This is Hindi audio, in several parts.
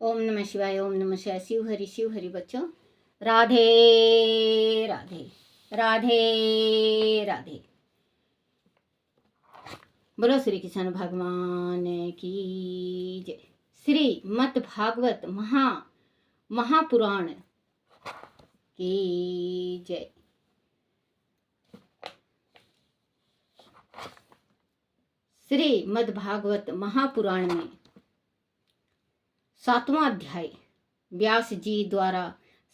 ओम नमः शिवाय, ओम नमः शिवाय। शिव हरि बच्चों, राधे राधे, राधे राधे। बोलो श्री कृष्ण भगवान की जय। श्री मद भागवत महापुराण की जय। श्री मद भागवत महापुराण में 7वां अध्याय व्यास जी द्वारा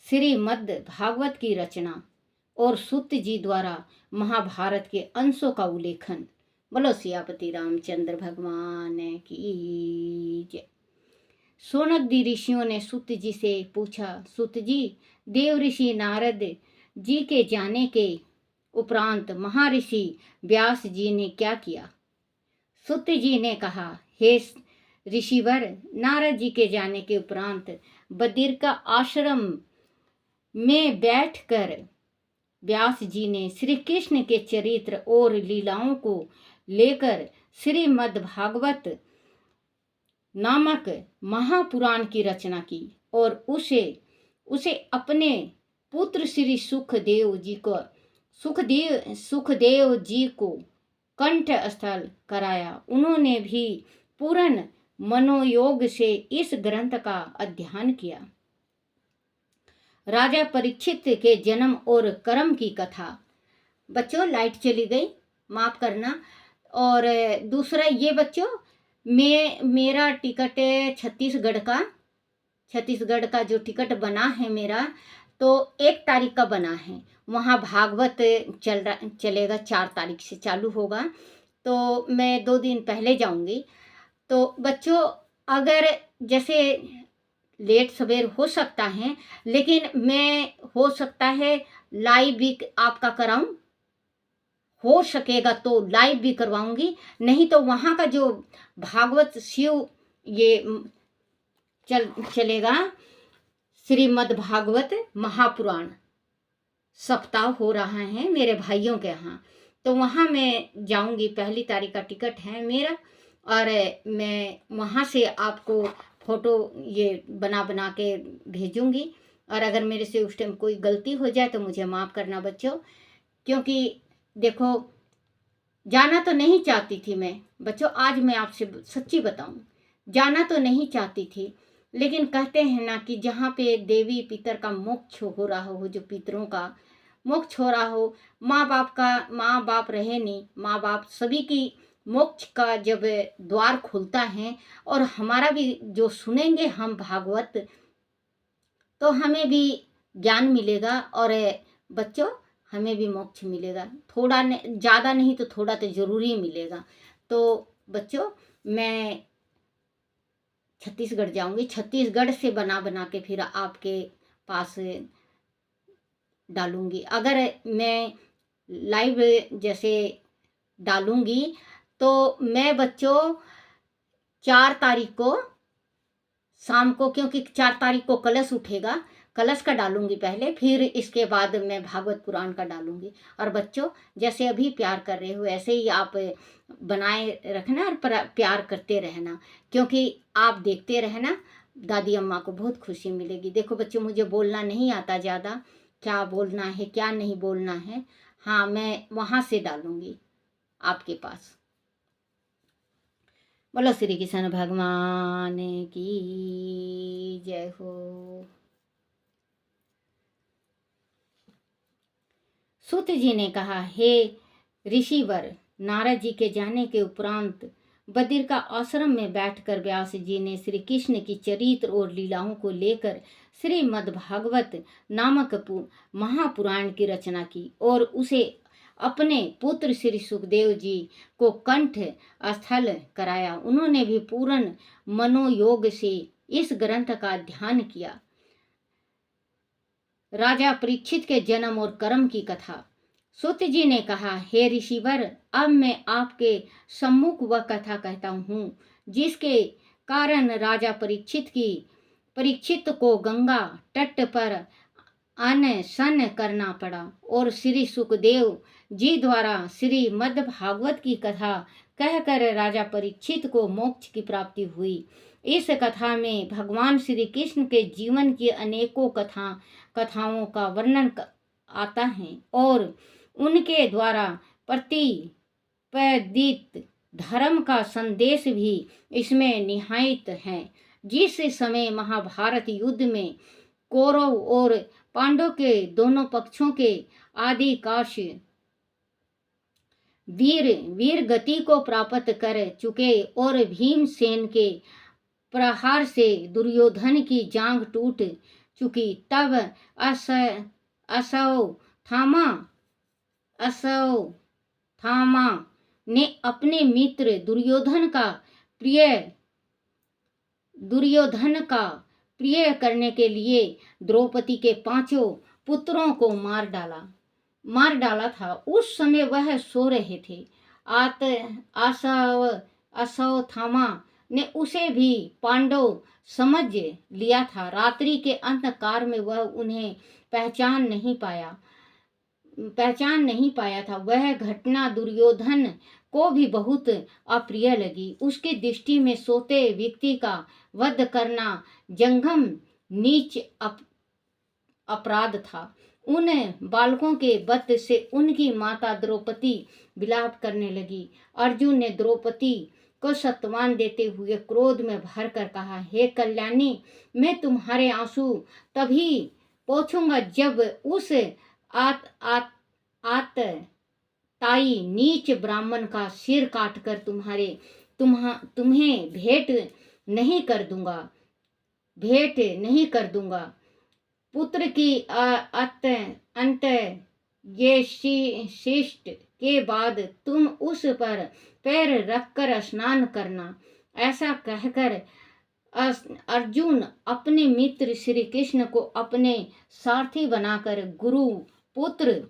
श्रीमद् भागवत की रचना और सूत जी द्वारा महाभारत के अंशों का उल्लेखन। बोलो सियापति रामचंद्र भगवान की जय। सोनकदी ऋषियों ने सूत जी से पूछा, सूत जी, देव ऋषि नारद जी के जाने के उपरांत महर्षि व्यास जी ने क्या किया? सूत जी ने कहा, हे ऋषिवर, नारद जी के जाने के उपरांत बद्रिका का आश्रम में बैठकर व्यास जी ने श्री कृष्ण के चरित्र और लीलाओं को लेकर श्रीमद् भागवत नामक महापुराण की रचना की और उसे अपने पुत्र श्री सुखदेव जी को कंठस्थ कराया। उन्होंने भी पूर्ण मनोयोग से इस ग्रंथ का अध्ययन किया। राजा परीक्षित के जन्म और कर्म की कथा। बच्चों, लाइट चली गई, माफ करना। और दूसरा ये बच्चों, मेरा टिकट है छत्तीसगढ़ का जो टिकट बना है मेरा, तो 1 तारीख का बना है। वहाँ भागवत चलेगा, 4 तारीख से चालू होगा, तो मैं 2 दिन पहले जाऊंगी। तो बच्चों, अगर जैसे लेट सवेर हो सकता है, लेकिन मैं हो सकता है लाइव भी आपका कराऊं, हो सकेगा तो लाइव भी करवाऊंगी, नहीं तो वहाँ का जो भागवत शिव ये चलेगा श्रीमद् भागवत महापुराण सप्ताह हो रहा है मेरे भाइयों के यहाँ, तो वहाँ मैं जाऊंगी। 1 तारीख का टिकट है मेरा, और मैं वहाँ से आपको फ़ोटो ये बना के भेजूंगी। और अगर मेरे से उस टाइम कोई गलती हो जाए तो मुझे माफ़ करना बच्चों, क्योंकि देखो, जाना तो नहीं चाहती थी मैं बच्चों, आज मैं आपसे सच्ची बताऊं, जाना तो नहीं चाहती थी, लेकिन कहते हैं ना कि जहाँ पे देवी पितर का मोक्ष हो रहा हो, जो पितरों का मोक्ष हो रहा हो, माँ बाप रहे नहीं, माँ बाप सभी की मोक्ष का जब द्वार खुलता है, और हमारा भी जो सुनेंगे हम भागवत, तो हमें भी ज्ञान मिलेगा और बच्चों हमें भी मोक्ष मिलेगा। थोड़ा ज़्यादा नहीं तो थोड़ा तो ज़रूरी मिलेगा। तो बच्चों, मैं छत्तीसगढ़ जाऊंगी, छत्तीसगढ़ से बना के फिर आपके पास डालूंगी। अगर मैं लाइव जैसे डालूंगी तो मैं बच्चों 4 तारीख को शाम को, क्योंकि 4 तारीख को कलश उठेगा, कलश का डालूंगी पहले, फिर इसके बाद मैं भागवत पुराण का डालूंगी। और बच्चों, जैसे अभी प्यार कर रहे हो ऐसे ही आप बनाए रखना और प्यार करते रहना, क्योंकि आप देखते रहना, दादी अम्मा को बहुत खुशी मिलेगी। देखो बच्चों, मुझे बोलना नहीं आता ज़्यादा, क्या बोलना है क्या नहीं बोलना है। हाँ, मैं वहाँ से डालूंगी आपके पास। बोलो श्री कृष्ण भगवान की जय हो। सूत जी ने कहा, हे ऋषिवर, नारद जी के जाने के उपरांत बद्रिका का आश्रम में बैठकर व्यास जी ने श्री कृष्ण की चरित्र और लीलाओं को लेकर श्रीमद् भागवत नामक महापुराण की रचना की और उसे अपने पुत्र श्री सुखदेव जी को कंठ स्थल कराया। उन्होंने भी पूर्ण मनोयोग से इस ग्रंथ का अध्ययन किया। राजा परीक्षित के जन्म और कर्म की कथा। सूत जी ने कहा, हे ऋषिवर, अब मैं आपके सम्मुख वह कथा कहता हूँ जिसके कारण राजा परीक्षित को गंगा तट पर अनशन करना पड़ा और श्री सुखदेव जी द्वारा श्रीमद् भागवत की कथा कहकर राजा परीक्षित को मोक्ष की प्राप्ति हुई। इस कथा में भगवान श्री कृष्ण के जीवन की अनेकों कथाओं का वर्णन आता है और उनके द्वारा प्रतिपादित धर्म का संदेश भी इसमें निहित है। जिस समय महाभारत युद्ध में कौरव और पांडव के दोनों पक्षों के आदिकाश वीर गति को प्राप्त कर चुके और भीमसेन के प्रहार से दुर्योधन की जांघ टूट चुकी, तब अश्वत्थामा ने अपने मित्र दुर्योधन का प्रिय करने के लिए द्रौपदी के 5 पुत्रों को मार डाला था। उस समय वह सो रहे थे। अश्वत्थामा ने उसे भी पांडव समझ लिया था। रात्रि के अंधकार में वह उन्हें पहचान नहीं पाया था। वह घटना दुर्योधन को भी बहुत अप्रिय लगी। उसकी दृष्टि में सोते व्यक्ति का वध करना जंगम नीच अपराध था। उन बालकों के वध से उनकी माता द्रौपदी विलाप करने लगी। अर्जुन ने द्रौपदी को सांत्वना देते हुए क्रोध में भर कर कहा, हे कल्याणी, मैं तुम्हारे आंसू तभी पोंछूंगा जब उस ताई नीच ब्राह्मण का सिर काटकर तुम्हें भेंट नहीं कर दूंगा। पुत्र की अंत ये शिष्ट के बाद तुम उस पर पैर रखकर स्नान करना। ऐसा कहकर अर्जुन अपने मित्र श्री कृष्ण को अपने सारथी बनाकर गुरु पुत्र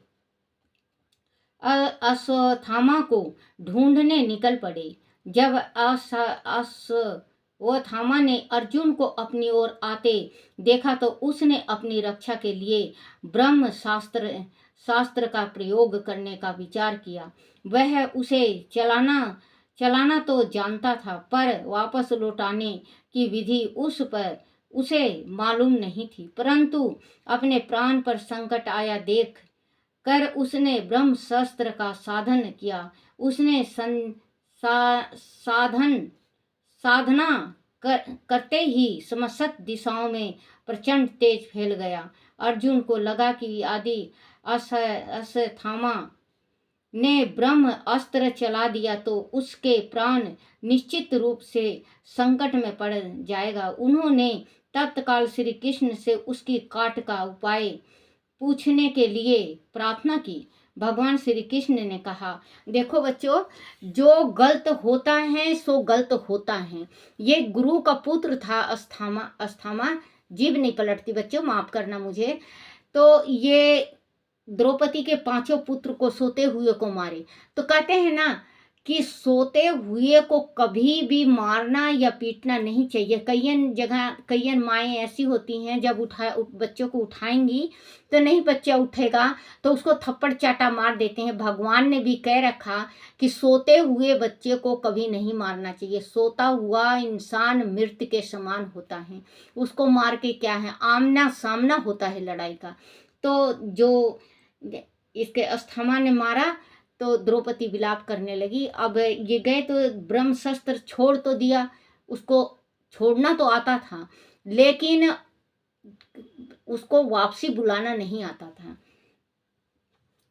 अश्वत्थामा को ढूंढने निकल पड़े। जब अश्वत्थामा ने अर्जुन को अपनी ओर आते देखा तो उसने अपनी रक्षा के लिए ब्रह्म शास्त्र का प्रयोग करने का विचार किया। वह उसे चलाना तो जानता था, पर वापस लौटाने की विधि उसे मालूम नहीं थी। परंतु अपने प्राण पर संकट आया देख कर उसने ब्रह्मास्त्र का साधन किया। उसने साधना करते ही समस्त दिशाओं में प्रचंड तेज फैल गया। अर्जुन को लगा कि आदि अश्वत्थामा ने ब्रह्म अस्त्र चला दिया तो उसके प्राण निश्चित रूप से संकट में पड़ जाएगा। उन्होंने तत्काल श्री कृष्ण से उसकी काट का उपाय पूछने के लिए प्रार्थना की। भगवान श्री कृष्ण ने कहा, देखो बच्चों, जो गलत होता है सो गलत होता है। ये गुरु का पुत्र था अस्थामा, जीभ नहीं पलटती बच्चों, माफ करना मुझे। तो ये द्रौपदी के 5 पुत्र को सोते हुए को मारे। तो कहते हैं ना कि सोते हुए को कभी भी मारना या पीटना नहीं चाहिए। कई माएँ ऐसी होती हैं, जब बच्चों को उठाएंगी तो नहीं बच्चा उठेगा तो उसको थप्पड़ चाटा मार देते हैं। भगवान ने भी कह रखा कि सोते हुए बच्चे को कभी नहीं मारना चाहिए। सोता हुआ इंसान मृत के समान होता है, उसको मार के क्या है, आमना सामना होता है लड़ाई का। तो जो इसके अस्थमा ने मारा तो द्रौपदी विलाप करने लगी। अब ये गए तो ब्रह्मास्त्र छोड़ तो दिया, उसको छोड़ना तो आता था लेकिन उसको वापसी बुलाना नहीं आता था।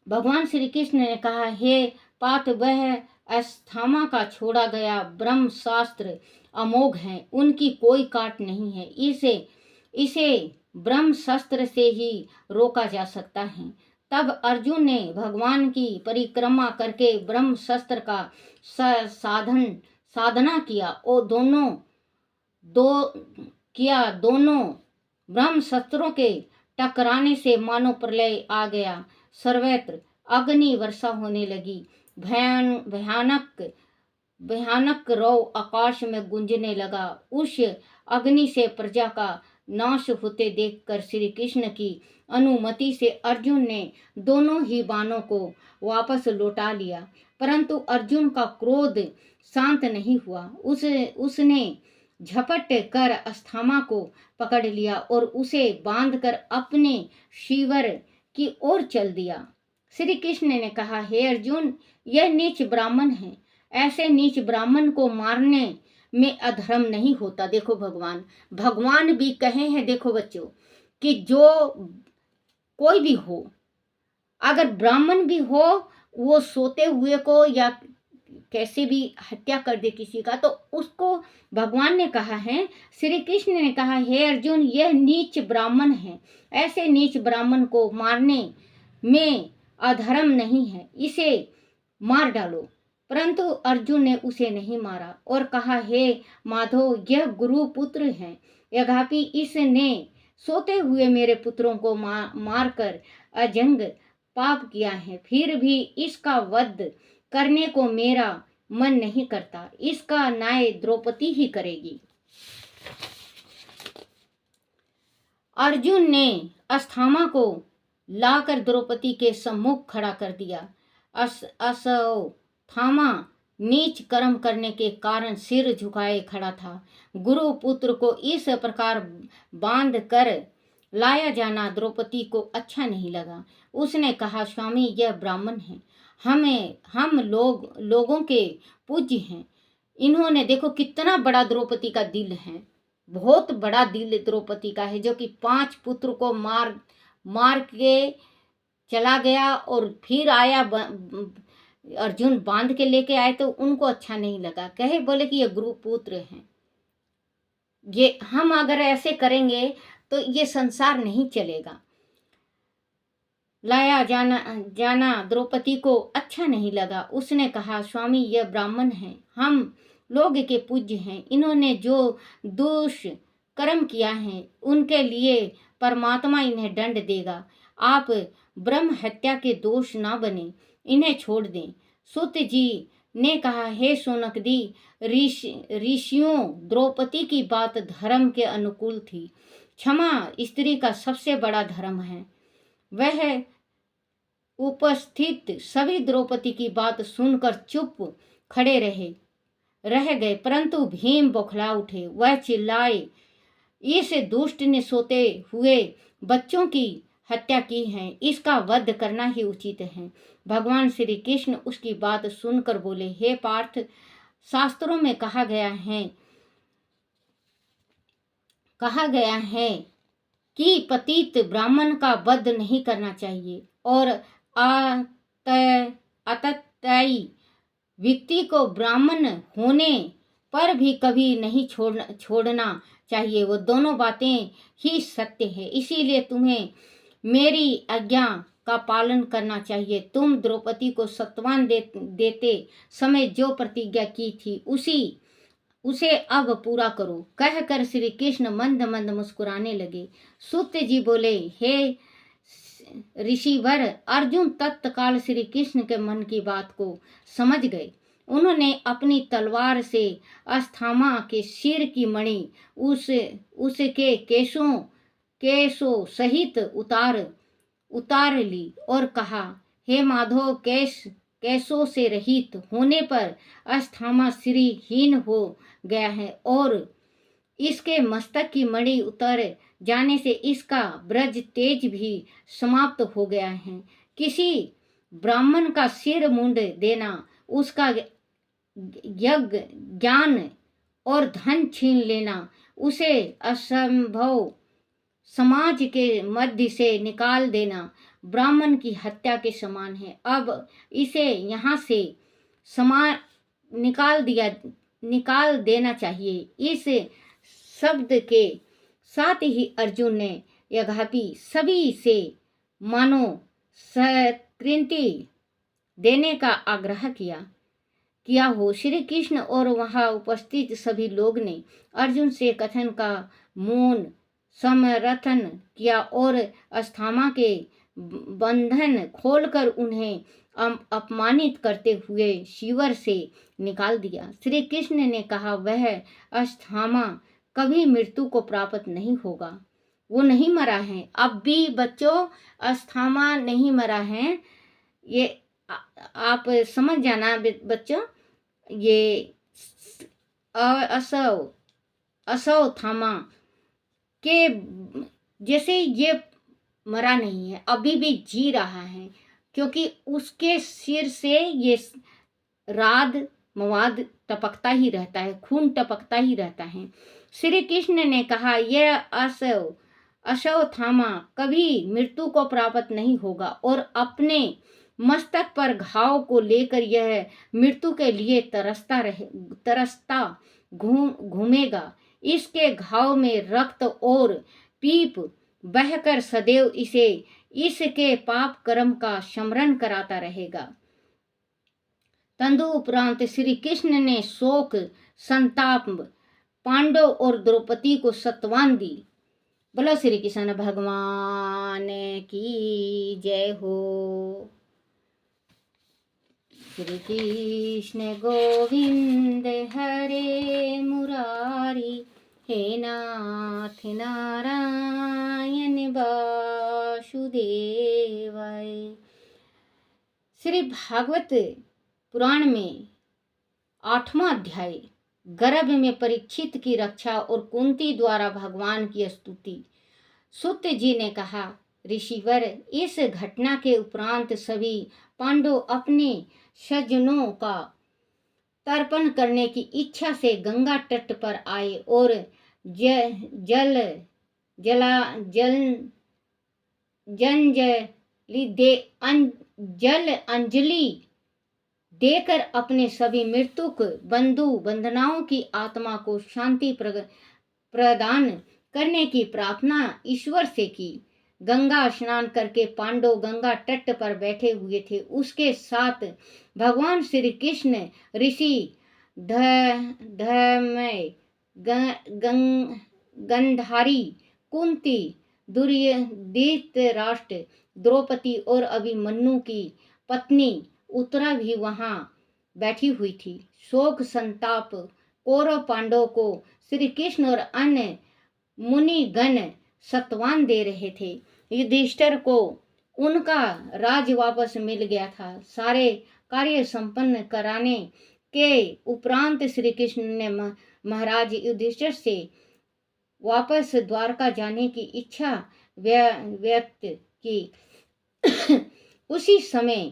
भगवान श्री कृष्ण ने कहा, हे पार्थ, वह अस्थमा का छोड़ा गया ब्रह्मास्त्र अमोघ है, उनकी कोई काट नहीं है। इसे ब्रह्मास्त्र से ही रोका जा सकता है। तब अर्जुन ने भगवान की परिक्रमा करके ब्रह्मास्त्र का साधना किया और दोनों ब्रह्मास्त्रों के टकराने से मानो प्रलय आ गया। सर्वत्र अग्नि वर्षा होने लगी। भयानक रौ आकाश में गूंजने लगा। उस अग्नि से प्रजा का नाश होते देखकर श्री कृष्ण की अनुमति से अर्जुन ने दोनों ही बाणों को वापस लौटा लिया, परंतु अर्जुन का क्रोध शांत नहीं हुआ। उसने झपट कर अस्थामा को पकड़ लिया और उसे बांधकर अपने शिविर की ओर चल दिया। श्री कृष्ण ने कहा, हे अर्जुन, यह नीच ब्राह्मण है, ऐसे नीच ब्राह्मण को मारने में अधर्म नहीं होता। देखो भगवान भी कहे हैं, देखो बच्चों, कि जो कोई भी हो, अगर ब्राह्मण भी हो, वो सोते हुए को या कैसे भी हत्या कर दे किसी का, तो उसको भगवान ने कहा है, श्री कृष्ण ने कहा, हे अर्जुन, यह नीच ब्राह्मण है, ऐसे नीच ब्राह्मण को मारने में अधर्म नहीं है, इसे मार डालो। परंतु अर्जुन ने उसे नहीं मारा और कहा, हे माधव, यह गुरु पुत्र है, यद्यपि इसने सोते हुए मेरे पुत्रों को मार कर अजंग पाप किया है, फिर भी इसका वध करने को मेरा मन नहीं करता। इसका न्याय द्रौपदी ही करेगी। अर्जुन ने अस्थामा को लाकर द्रौपदी के सम्मुख खड़ा कर दिया। अश्वत्थामा नीच कर्म करने के कारण सिर झुकाए खड़ा था। गुरु पुत्र को इस प्रकार बांध कर लाया जाना द्रौपदी को अच्छा नहीं लगा। उसने कहा, स्वामी, यह ब्राह्मण है, हम लोगों के पूज्य हैं। इन्होंने देखो कितना बड़ा द्रौपदी का दिल है, बहुत बड़ा दिल द्रौपदी का है, जो कि 5 पुत्र को मार के चला गया और फिर आया, अर्जुन बांध के लेके आए तो उनको अच्छा नहीं लगा। कहे बोले कि ये गुरु पुत्र हैं, ये हम अगर ऐसे करेंगे तो ये संसार नहीं चलेगा। लाया जाना द्रौपदी को अच्छा नहीं लगा। उसने कहा, स्वामी, यह ब्राह्मण हैं, हम लोग के पूज्य हैं। इन्होंने जो दोष कर्म किया है उनके लिए परमात्मा इन्हें दंड देगा। आप ब्रह्म हत्या के दोष ना बने, इन्हें छोड़ दें। सूत जी ने कहा, हे सोनकदी, ऋषियों, द्रौपदी की बात धर्म के अनुकूल थी। क्षमा स्त्री का सबसे बड़ा धर्म है। वह उपस्थित सभी द्रौपदी की बात सुनकर चुप खड़े रह गए, परंतु भीम बौखला उठे। वह चिल्लाए, इस दुष्ट ने सोते हुए बच्चों की हत्या की है, इसका वध करना ही उचित है। भगवान श्री कृष्ण उसकी बात सुनकर बोले, हे पार्थ, शास्त्रों में कहा गया है कि पतित ब्राह्मण का वध नहीं करना चाहिए और अतताई व्यक्ति को ब्राह्मण होने पर भी कभी नहीं छोड़ना चाहिए। वो दोनों बातें ही सत्य है, इसीलिए तुम्हें मेरी आज्ञा का पालन करना चाहिए। तुम द्रौपदी को सत्वान देते समय जो प्रतिज्ञा की थी उसे अब पूरा करो। कहकर श्री कृष्ण मंद मंद मुस्कुराने लगे। सूत जी बोले, हे ऋषिवर, अर्जुन तत्काल श्री कृष्ण के मन की बात को समझ गए। उन्होंने अपनी तलवार से अस्थामा के सिर की मणि उसके केशों सहित उतार ली और कहा, हे माधव, केशों से रहित होने पर अस्थामा श्रीहीन हो गया है और इसके मस्तक की मणि उतर जाने से इसका ब्रज तेज भी समाप्त हो गया है। किसी ब्राह्मण का सिर मुंड देना, उसका यज्ञ, ज्ञान और धन छीन लेना उसे असंभव समाज के मध्य से निकाल देना ब्राह्मण की हत्या के समान है। अब इसे यहाँ से निकाल देना चाहिए। इस शब्द के साथ ही अर्जुन ने यद्यपि सभी से मानो स्वीकृति देने का आग्रह किया हो, श्री कृष्ण और वहां उपस्थित सभी लोग ने अर्जुन से कथन का मौन समर्थन किया और अस्थामा के बंधन खोलकर उन्हें अपमानित करते हुए शिविर से निकाल दिया। श्री कृष्ण ने कहा, वह अस्थामा कभी मृत्यु को प्राप्त नहीं होगा, वो नहीं मरा है। अब भी बच्चों, अस्थामा नहीं मरा है, ये आप समझ जाना बच्चों। ये अश्वत्थामा के जैसे ये मरा नहीं है, अभी भी जी रहा है, क्योंकि उसके सिर से ये राद मवाद टपकता ही रहता है, खून टपकता ही रहता है। श्री कृष्ण ने कहा, यह अश्वत्थामा कभी मृत्यु को प्राप्त नहीं होगा और अपने मस्तक पर घाव को लेकर यह मृत्यु के लिए तरसता घूमेगा। इसके घाव में रक्त और पीप बहकर सदैव इसे इसके पाप कर्म का स्मरण कराता रहेगा। तदु उपरांत श्री कृष्ण ने शोक संताप पांडव और द्रौपदी को सत्वान दी। बोलो श्री कृष्ण भगवान की जय हो। श्री कृष्ण गोविंद हरे मुरारी, हे नाथ नारायण वासुदेवाय। श्री भागवत पुराण में 8वां अध्याय, गर्भ में परीक्षित की रक्षा और कुंती द्वारा भगवान की स्तुति। सूत जी ने कहा, ऋषिवर, इस घटना के उपरांत सभी पांडव अपने स्वजनों का तर्पण करने की इच्छा से गंगा तट पर आए और जल अंजलि देकर अपने सभी मृतक बंधु बंधनाओं की आत्मा को शांति प्रदान करने की प्रार्थना ईश्वर से की। गंगा स्नान करके पांडव गंगा तट पर बैठे हुए थे। उसके साथ भगवान श्री कृष्ण, ऋषि धर्मय, गंधारी, कुंती, धृतराष्ट्र, द्रौपदी और अभिमन्यु की पत्नी उत्तरा भी वहां बैठी हुई थी। शोक संताप कौरव पांडव को श्री कृष्ण और अन्य मुनिगण सत्वान दे रहे थे। युधिष्ठिर को उनका राज वापस मिल गया था। सारे कार्य संपन्न कराने के उपरांत श्री कृष्ण ने महाराज युधिष्ठिर से वापस द्वारका जाने की इच्छा व्यक्त की। उसी समय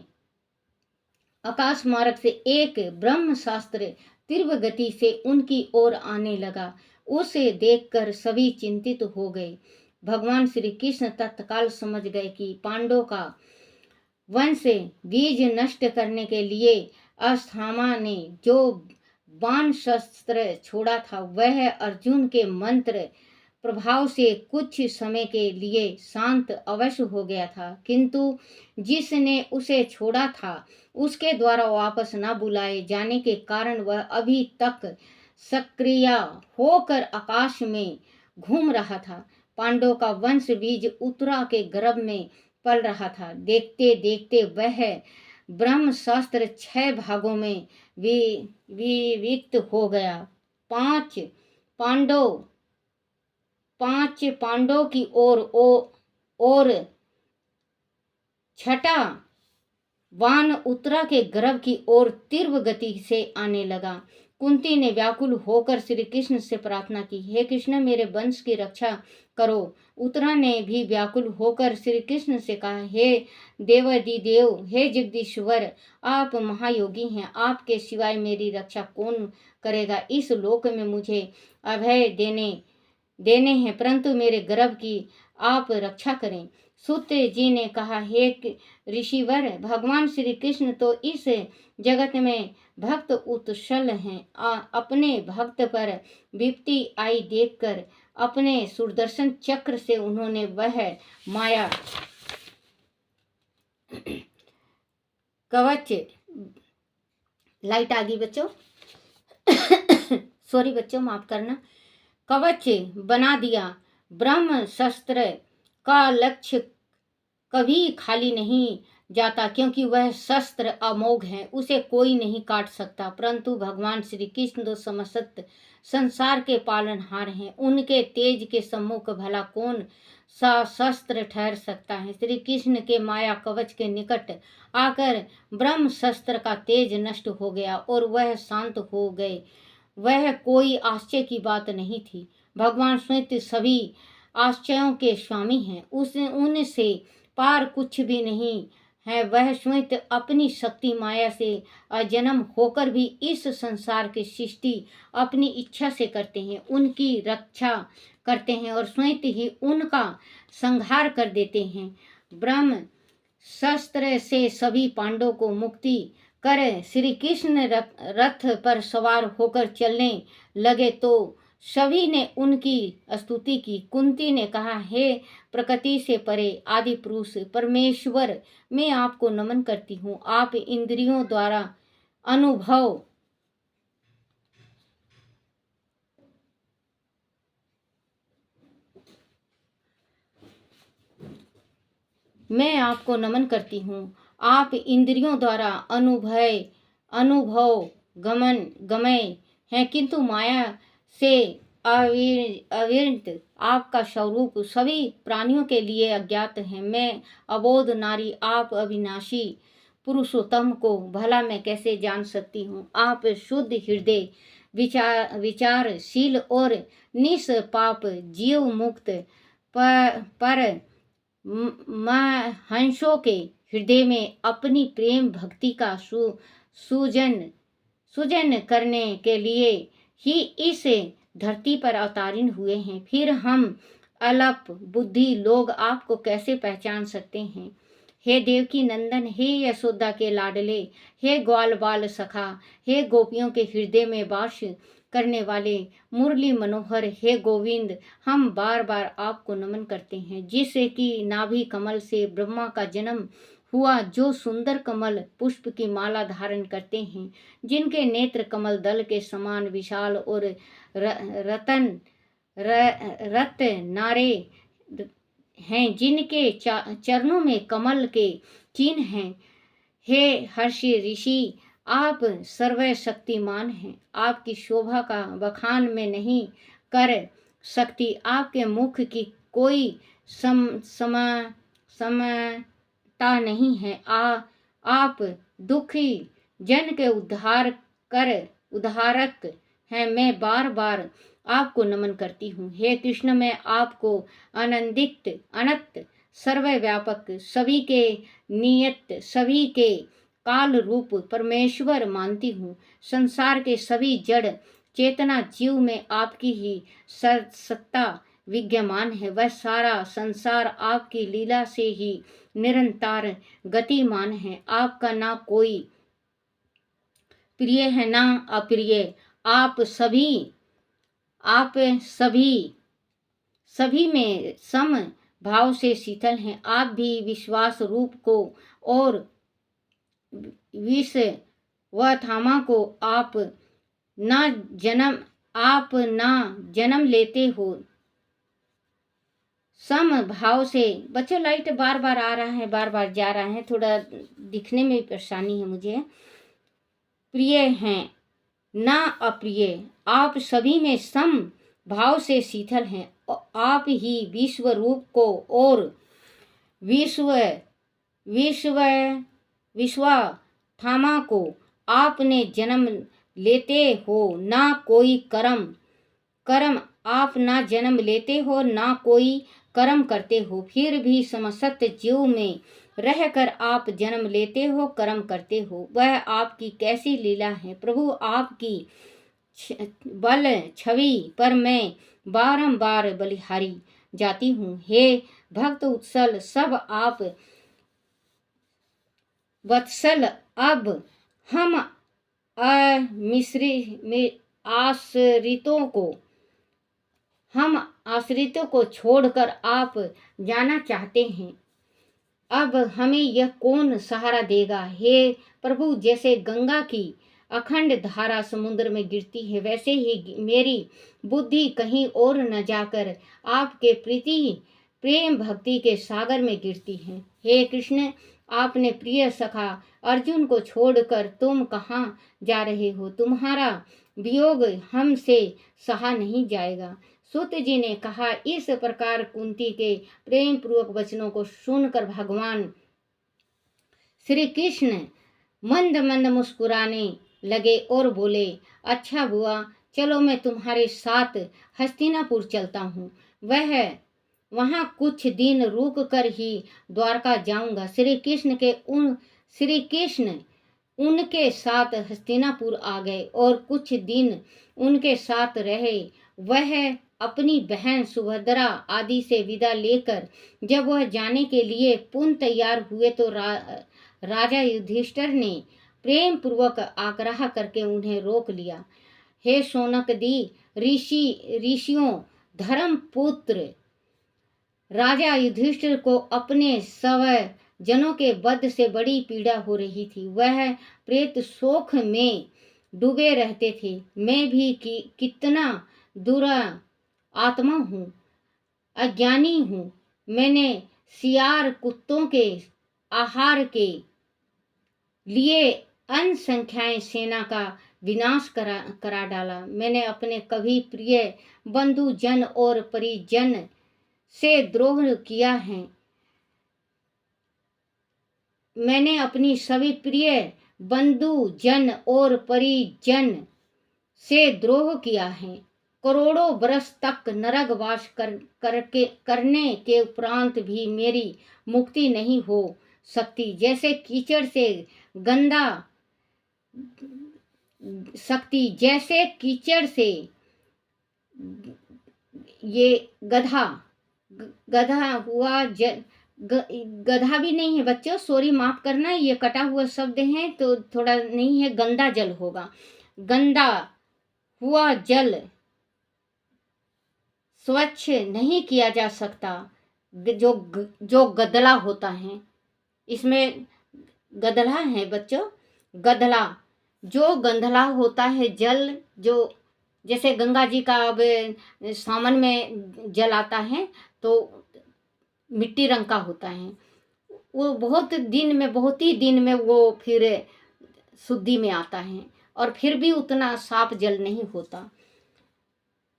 आकाश मार्ग से एक ब्रह्मशास्त्र तीव्र गति से उनकी ओर आने लगा। उसे देखकर सभी चिंतित हो गए। भगवान श्री कृष्ण तत्काल समझ गए कि पांडवों का वंश बीज नष्ट करने के लिए अश्वत्थामा ने जो बाण शस्त्र छोड़ा था वह अर्जुन के मंत्र प्रभाव से कुछ समय के लिए शांत अवश्य हो गया था, किंतु जिसने उसे छोड़ा था उसके द्वारा वापस न बुलाए जाने के कारण वह अभी तक सक्रिय होकर आकाश में घूम रहा था। पांडव का वंश बीज उत्तरा के गर्भ में पल रहा था। देखते देखते वह ब्रह्मशास्त्र 6 भागों में विविक्त हो गया। 5 पांडव की ओर 6ठा वान उत्तरा के गर्भ की ओर तीव्र गति से आने लगा। कुंती ने व्याकुल होकर श्री कृष्ण से प्रार्थना की, हे कृष्ण, मेरे वंश की रक्षा करो। उत्तरा ने भी व्याकुल होकर श्री कृष्ण से कहा, हे देवादिदेव, हे जगदीश्वर, आप महायोगी हैं, आपके सिवाय मेरी रक्षा कौन करेगा। इस लोक में मुझे अभय देने हैं, परंतु मेरे गर्भ की आप रक्षा करें। सूत जी ने कहा, हे ऋषिवर, भगवान श्री कृष्ण तो इस जगत में भक्त उत्सल हैं। अपने भक्त पर विपत्ति आई देखकर अपने सुदर्शन चक्र से उन्होंने वह माया कवच, लाइट आ गई बच्चों, सॉरी बच्चों माफ करना, कवच बना दिया। ब्रह्म शस्त्र का लक्ष्य कभी खाली नहीं जाता, क्योंकि वह शस्त्र अमोघ है, उसे कोई नहीं काट सकता। परंतु भगवान श्री कृष्ण तो समस्त संसार के पालनहार हैं, उनके तेज के सम्मुख भला कौन सा शस्त्र ठहर सकता है। श्री कृष्ण के माया कवच के निकट आकर ब्रह्म शस्त्र का तेज नष्ट हो गया और वह शांत हो गए। वह कोई आश्चर्य की बात नहीं थी। भगवान स्वयं सभी आश्चर्यों के स्वामी हैं। उनसे पार कुछ भी नहीं है। वह स्वयं अपनी शक्ति माया से अजन्म होकर भी इस संसार की सृष्टि अपनी इच्छा से करते हैं, उनकी रक्षा करते हैं और स्वयं ही उनका संहार कर देते हैं। ब्रह्म शस्त्र से सभी पांडवों को मुक्ति कर श्री कृष्ण रथ पर सवार होकर चलने लगे तो सभी ने उनकी स्तुति की। कुंती ने कहा, हे प्रकृति से परे आदि पुरुष परमेश्वर, मैं आपको नमन करती हूँ। आप इंद्रियों द्वारा अनुभव मैं आपको नमन करती हूँ। आप इंद्रियों द्वारा अनुभव गमय हैं, किंतु माया से अविरत आपका स्वरूप सभी प्राणियों के लिए अज्ञात है। मैं अबोध नारी, आप अविनाशी पुरुषोत्तम को भला मैं कैसे जान सकती हूँ। आप शुद्ध हृदय, विचारशील और निष्पाप जीव मुक्त पर हंसों के हृदय में अपनी प्रेम भक्ति का सूजन करने के लिए ही इस धरती पर अवतारित हुए हैं। फिर हम अल्प बुद्धि लोग आपको कैसे पहचान सकते हैं। हे देवकी नंदन, हे यशोदा के लाडले, हे ग्वाल बाल सखा, हे गोपियों के हृदय में वास करने वाले मुरली मनोहर, हे गोविंद, हम बार बार आपको नमन करते हैं। जिससे कि नाभि कमल से ब्रह्मा का जन्म हुआ, जो सुंदर कमल पुष्प की माला धारण करते हैं, जिनके नेत्र कमल दल के समान विशाल और रत नारे हैं, जिनके चरणों में कमल के चिन्ह हैं। हे हर्षि ऋषि, आप सर्वशक्तिमान हैं। आपकी शोभा का बखान में नहीं कर सकती। आपके मुख की कोई समता नहीं है। आप दुखी जन के उद्धारक हैं। मैं बार बार आपको नमन करती हूँ। हे कृष्ण, मैं आपको अनंत सर्वव्यापक, सभी के नियत, सभी के काल रूप परमेश्वर मानती हूँ। संसार के सभी जड़ चेतना जीव में आपकी ही सत्ता विद्यमान है। वह सारा संसार आपकी लीला से ही निरंतर गतिमान है। आपका ना कोई प्रिय है ना अप्रिय। आप सभी में सम भाव से शीतल हैं। आप भी विश्वास रूप को और विष व थामा को आप ना जन्म लेते हो। सम भाव से, बच्चों लाइट बार बार आ रहा है, बार बार जा रहा है, थोड़ा दिखने में परेशानी है मुझे। प्रिय हैं ना अप्रिय, आप सभी में सम भाव से शीतल हैं। आप ही विश्व रूप को और विश्वात्मा को आपने जन्म लेते हो ना कोई कर्म आप ना जन्म लेते हो ना कोई कर्म करते हो। फिर भी समस्त जीव में रहकर आप जन्म लेते हो, कर्म करते हो। वह आपकी कैसी लीला है प्रभु। आपकी बल छवि पर मैं बारंबार बलिहारी जाती हूँ। हे भक्त उत्सल, सब आप वत्सल, अब हम आश्रितों को छोड़कर आप जाना चाहते हैं। अब हमें यह कौन सहारा देगा। हे प्रभु, जैसे गंगा की अखंड धारा समुद्र में गिरती है, वैसे ही मेरी बुद्धि कहीं और न जाकर आपके प्रीति प्रेम भक्ति के सागर में गिरती है। हे कृष्ण, आपने प्रिय सखा अर्जुन को छोड़कर तुम कहाँ जा रहे हो। तुम्हारा वियोग हमसे सहा नहीं जाएगा। सूत जी ने कहा। इस प्रकार कुंती के प्रेम पूर्वक वचनों को सुनकर भगवान श्री कृष्ण मंद मंद मुस्कुराने लगे और बोले, अच्छा बुआ, चलो मैं तुम्हारे साथ हस्तिनापुर चलता हूँ। वहाँ कुछ दिन रुक कर ही द्वारका जाऊंगा। श्री कृष्ण उनके साथ हस्तिनापुर आ गए और कुछ दिन उनके साथ रहे। वह अपनी बहन सुभद्रा आदि से विदा लेकर जब वह जाने के लिए पुनः तैयार हुए तो राजा युधिष्ठिर ने प्रेम पूर्वक आग्रह करके उन्हें रोक लिया। हे शौनकदी ऋषियों, धर्मपुत्र राजा युधिष्ठिर को अपने जनों के वध से बड़ी पीड़ा हो रही थी। वह प्रेत शोक में डूबे रहते थे। मैं भी कितना दुरा आत्मा हूँ, अज्ञानी हूँ। मैंने सियार कुत्तों के आहार के लिए अनसंख्याय सेना का विनाश करा डाला। मैंने अपने कभी प्रिय बंधु जन और परिजन से द्रोह किया है। मैंने अपनी सभी प्रिय बंधु जन और परिजन से द्रोह किया है। करोड़ों वर्ष तक नरकवास करने के उपरांत भी मेरी मुक्ति नहीं हो सकती। जैसे कीचड़ से ये गधा हुआ गधा भी नहीं है बच्चों, सॉरी माफ करना, ये कटा हुआ शब्द है तो थोड़ा नहीं है, गंदा जल होगा। गंदा हुआ जल स्वच्छ नहीं किया जा सकता। जो गदला होता है, इसमें गदला है बच्चों, गदला जो गंधला होता है जल, जो जैसे गंगा जी का अब सावन में जल आता है तो मिट्टी रंग का होता है। वो बहुत ही दिन में वो फिर शुद्धि में आता है और फिर भी उतना साफ जल नहीं होता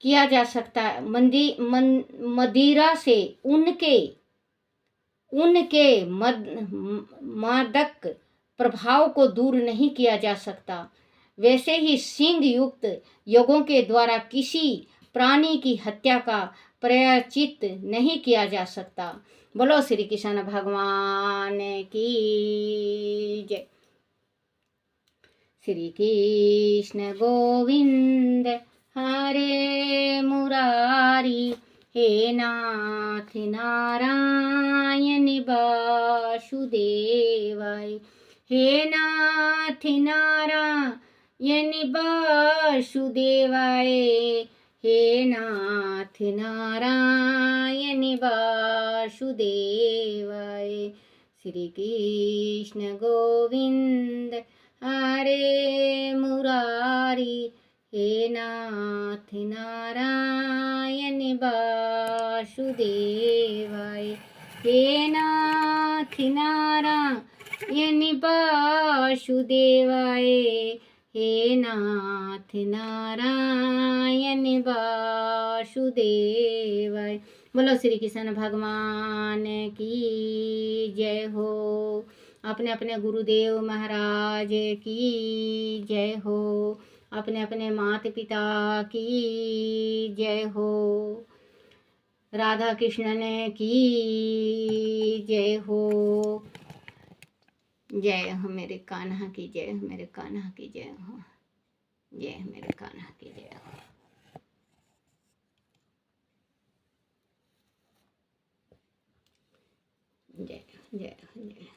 किया जा सकता। मदिरा से उनके मादक प्रभाव को दूर नहीं किया जा सकता। वैसे ही सिंह युक्त योगों के द्वारा किसी प्राणी की हत्या का प्रायश्चित नहीं किया जा सकता। बोलो श्री कृष्ण भगवान की जय। श्री कृष्ण गोविंद हरे मुरारी, हे नाथ नारायण वासुदेवाय, हे नाथ नारायण वासुदेवाय, हे नाथ नारायण वासुदेवाय। श्री कृष्ण गोविंद हरे मुरारी, हे नाथ नारायण वासुदेवाय, हे नाथ नारायण वासुदेवाय, हे नाथ नारायण वासुदेवाय। बोलो श्री कृष्ण भगवान की जय हो। अपने अपने गुरुदेव महाराज की जय हो। अपने अपने माता पिता की जय हो। राधा कृष्ण की जय हो। जय हो मेरे कान्हा की जय हो, मेरे कान्हा की जय हो, जय मेरे कान्हा की जय हो। जय जय जय।